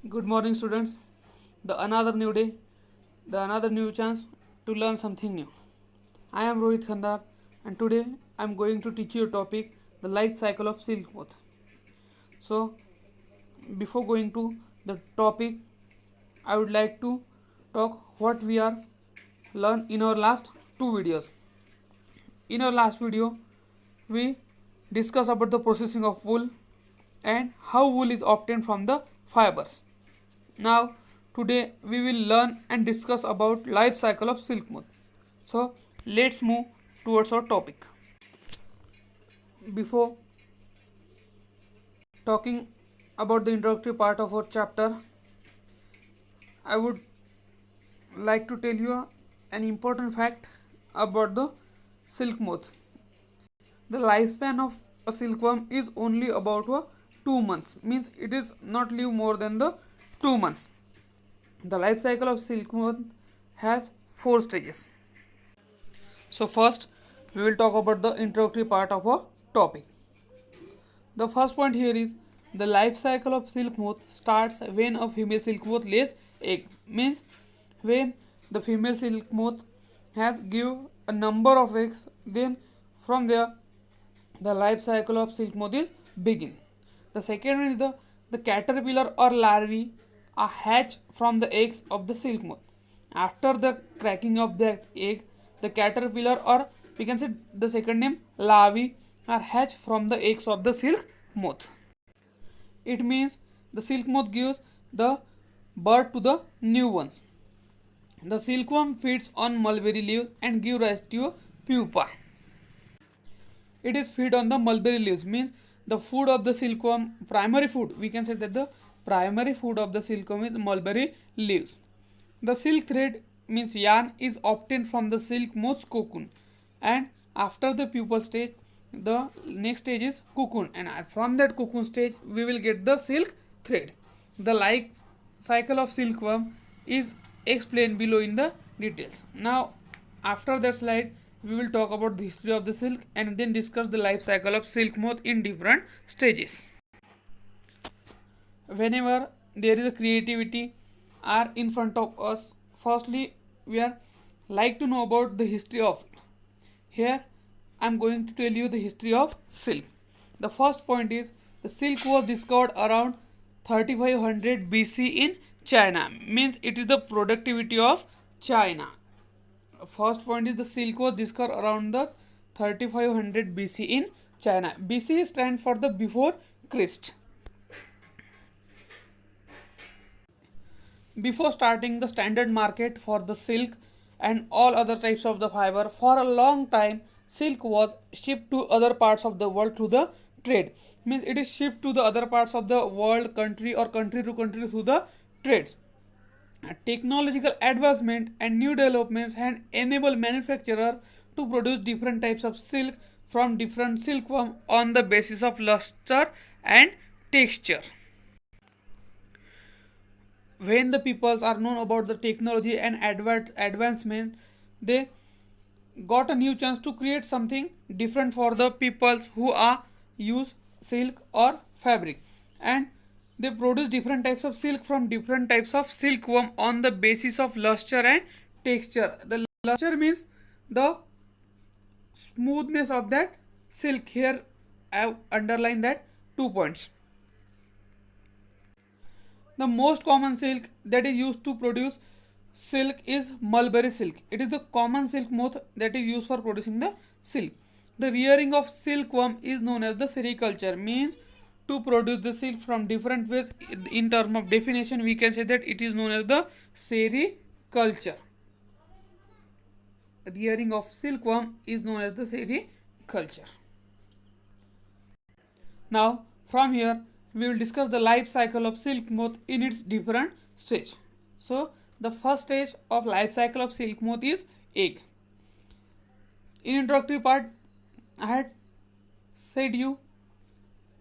Good morning, students. The another new day, the another new chance to learn something new. I am Rohit Khandar, and today I am going to teach you a topic: the life cycle of silk moth. So, before going to the topic, I would like to talk what we are learned in our last two videos. In our last video, we discuss about the processing of wool and how wool is obtained from the fibers. Now, today we will learn and discuss about life cycle of silk moth. So, let's move towards our topic. Before talking about the introductory part of our chapter, I would like to tell you an important fact about the silk moth. The lifespan of a silkworm is only about 2 months, means it is not live more than the 2 months. The life cycle of silk moth has four stages. So first, we will talk about the introductory part of our topic. The first point here is the life cycle of silk moth starts when a female silk moth lays egg. Means when the female silk moth has give a number of eggs, then from there the life cycle of silk moth is begin. The second one is the caterpillar or larvae are hatched from the eggs of the silk moth. After the cracking of that egg, the caterpillar or we can say the second name larvae are hatched from the eggs of the silk moth. It means the silk moth gives the birth to the new ones. The silkworm feeds on mulberry leaves and give rise to a pupa. It is feed on the mulberry leaves, means the food of the silkworm, primary food, we can say that the primary food of the silkworm is mulberry leaves. The silk thread means yarn is obtained from the silk moth's cocoon, and after the pupa stage the next stage is cocoon, and from that cocoon stage we will get the silk thread. The life cycle of silkworm is explained below in the details. Now after that slide we will talk about the history of the silk and then discuss the life cycle of silk moth in different stages. Whenever there is a creativity are in front of us, firstly we are like to know about the history of it. Here I am going to tell you the history of silk. The first point is the silk was discovered around 3500 BC in China, means it is the productivity of China. First point is the silk was discovered around the 3500 BC in China. BC stands for the before Christ. Before starting the standard market for the silk and all other types of the fiber, for a long time silk was shipped to other parts of the world through the trade. Means it is shipped to the other parts of the world, country or country to country through the trades. Technological advancement and new developments had enabled manufacturers to produce different types of silk from different silkworm on the basis of luster and texture. When the peoples are known about the technology and advancement, they got a new chance to create something different for the peoples who are use silk or fabric, and they produce different types of silk from different types of silkworm on the basis of luster and texture. The luster means the smoothness of that silk. Here I have underlined that 2 points. The most common silk that is used to produce silk is mulberry silk. It is the common silk moth that is used for producing the silk. The rearing of silkworm is known as the sericulture, means to produce the silk from different ways. In term of definition we can say that it is known as the sericulture. Rearing of silkworm is known as the sericulture. Now from here we will discuss the life cycle of silk moth in its different stage. So the first stage of life cycle of silk moth is egg. In introductory part I had said you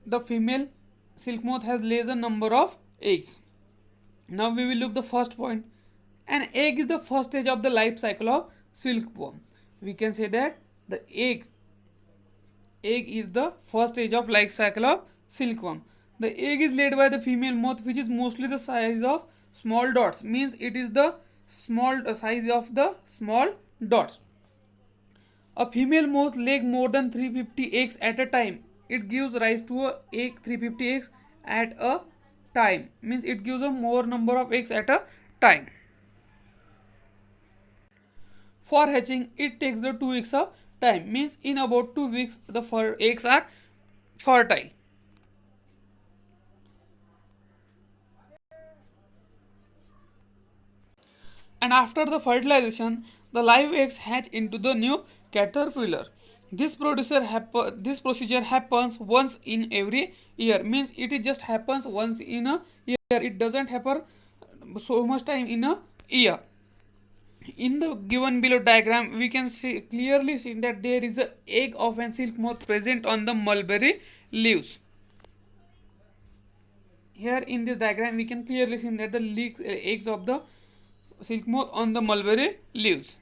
the female silk moth has lays a number of eggs. Now we will look the first point. An egg is the first stage of the life cycle of silkworm. We can say that the egg is the first stage of life cycle of silkworm. The egg is laid by the female moth, which is mostly the size of small dots, means it is the small size of the small dots. A female moth lays more than 350 eggs at a time. It gives rise to a egg 350 eggs at a time, means it gives a more number of eggs at a time. For hatching, it takes the 2 weeks of time, means in about 2 weeks the eggs are fertile. And after the fertilization, the live eggs hatch into the new caterpillar. This procedure happens once in every year, means it just happens once in a year. It doesn't happen so much time in a year. In the given below diagram, we can clearly see that there is a egg of an silk moth present on the mulberry leaves. Here in this diagram, we can clearly see that the eggs of the silk moth on the mulberry leaves.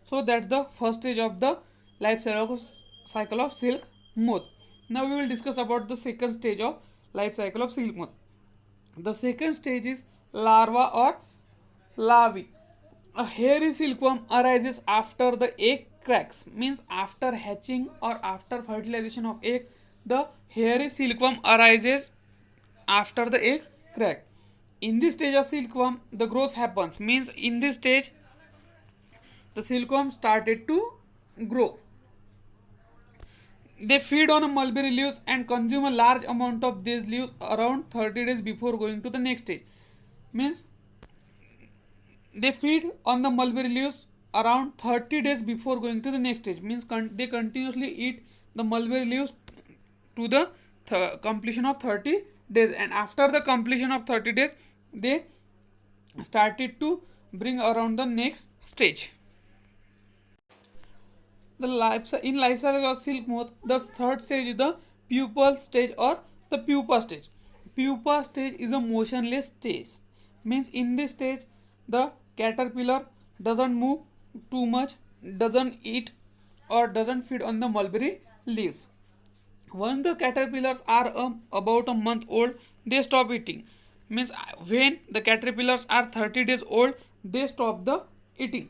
So that's the first stage of the life cycle of silk moth. Now we will discuss about the second stage of life cycle of silk moth. The second stage is larva or larvae. A hairy silkworm arises after the egg cracks, means after hatching or after fertilization of egg, the hairy silkworm arises after the eggs crack. In this stage of silkworm, the growth happens, means in this stage the silkworm started to grow. They feed on mulberry leaves and consume a large amount of these leaves around 30 days before going to the next stage. Means they feed on the mulberry leaves around 30 days before going to the next stage. Means they continuously eat the mulberry leaves to the completion of 30 days, and after the completion of 30 days they started to bring around the next stage. In life cycle of silk moth, the third stage is the pupal stage or the pupa stage. Pupa stage is a motionless stage, means in this stage the caterpillar doesn't move too much, doesn't eat or doesn't feed on the mulberry leaves. Once the caterpillars are about a month old, they stop eating. Means when the caterpillars are 30 days old, they stop the eating.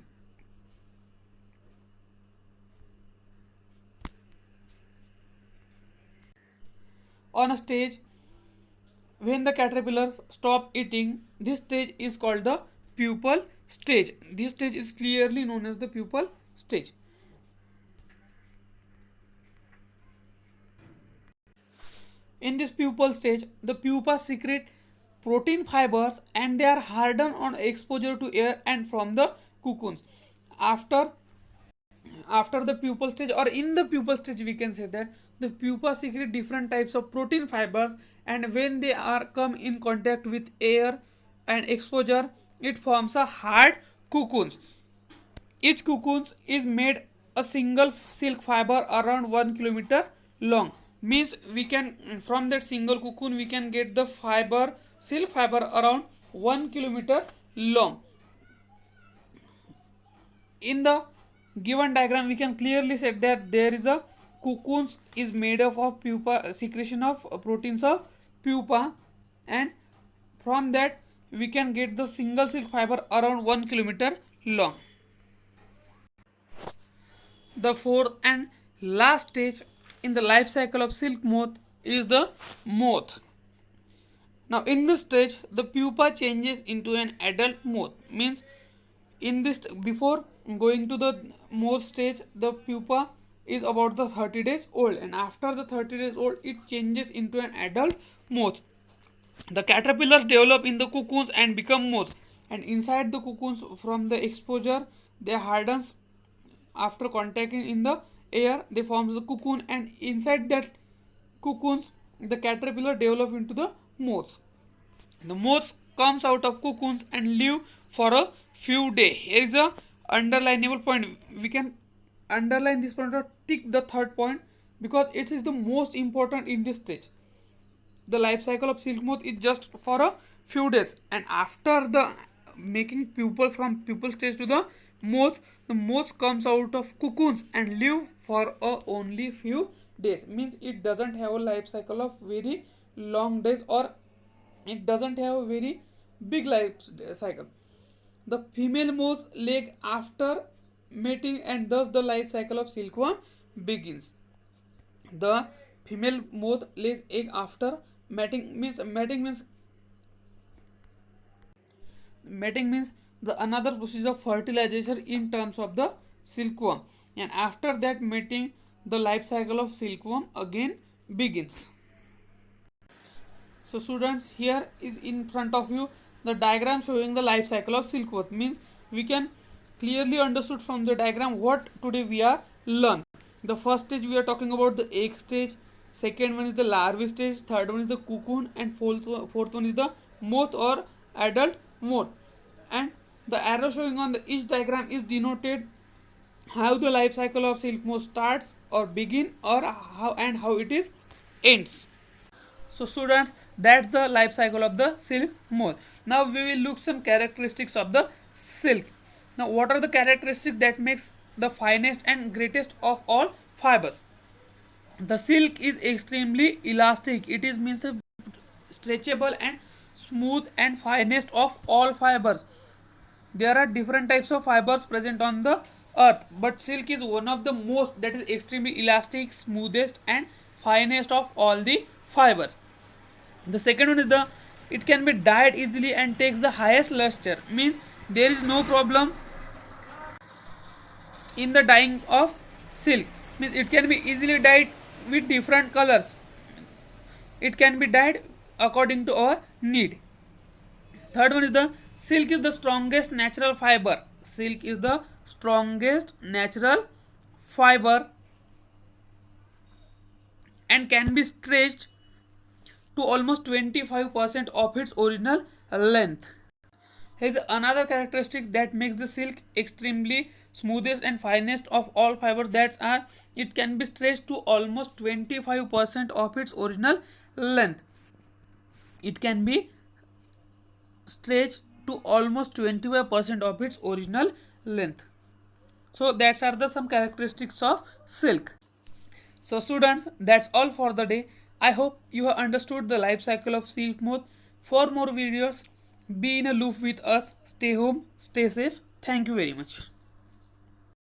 On a stage when the caterpillars stop eating, this stage is called the pupal stage. This stage is clearly known as the pupal stage. In this pupal stage, the pupa secrete protein fibers and they are hardened on exposure to air and from the cocoons. After the pupal stage, or in the pupal stage, we can say that the pupa secrete different types of protein fibers, and when they are come in contact with air and exposure, it forms a hard cocoons. Each cocoon is made a single silk fiber around 1 kilometer long. Means we can, from that single cocoon we can get the silk fiber around 1 kilometer long. In the given diagram, we can clearly say that there is a cocoons is made up of pupa secretion of proteins of pupa, and from that we can get the single silk fiber around 1 kilometer long. The fourth and last stage in the life cycle of silk moth is the moth. Now in this stage, the pupa changes into an adult moth. Means in this, before going to the moth stage, the pupa is about the 30 days old, and after the 30 days old it changes into an adult moth. The caterpillars develop in the cocoons and become moths, and inside the cocoons from the exposure they hardens. After contacting in the air, they forms the cocoon, and inside that cocoons the caterpillar develop into the moths. The moths comes out of cocoons and live for a few days. Here is a underlineable point. We can underline this point or tick the third point because it is the most important in this stage. The life cycle of silk moth is just for a few days, and after the making pupal from pupal stage to the moth comes out of cocoons and live for only few days, means it doesn't have a life cycle of very long days, or it doesn't have a very big life cycle. The female moths lay after mating, and thus the life cycle of silkworm begins. The female moth lays egg after mating, means mating means the another process of fertilization in terms of the silkworm, and after that mating the life cycle of silkworm again begins. So students, here is in front of you the diagram showing the life cycle of silkworm, means we can clearly understood from the diagram what today we are learn. The first stage we are talking about the egg stage, second one is the larvae stage, third one is the cocoon, and fourth one is the moth or adult moth. And the arrow showing on the each diagram is denoted how the life cycle of silk moth starts or begin, or how it is ends. So students, that's the life cycle of the silk moth. Now we will look some characteristics of the silk. Now what are the characteristics that makes the finest and greatest of all fibers? The silk is extremely elastic. It is means stretchable and smooth and finest of all fibers. There are different types of fibers present on the earth, but silk is one of the most, that is extremely elastic, smoothest and finest of all the fibers. The second one is the it can be dyed easily and takes the highest luster, means there is no problem in the dyeing of silk, means it can be easily dyed with different colors. It can be dyed according to our need. Third one is the silk is the strongest natural fiber. Silk is the strongest natural fiber and can be stretched to almost 25% of its original length. Here is another characteristic that makes the silk extremely smoothest and finest of all fibers, that are it can be stretched to almost 25% of its original length. It can be stretched to almost 25% of its original length. So that's are the some characteristics of silk. So students, that's all for the day. I hope you have understood the life cycle of silk moth. For more videos, be in a loop with us. Stay home, stay safe. Thank you very much.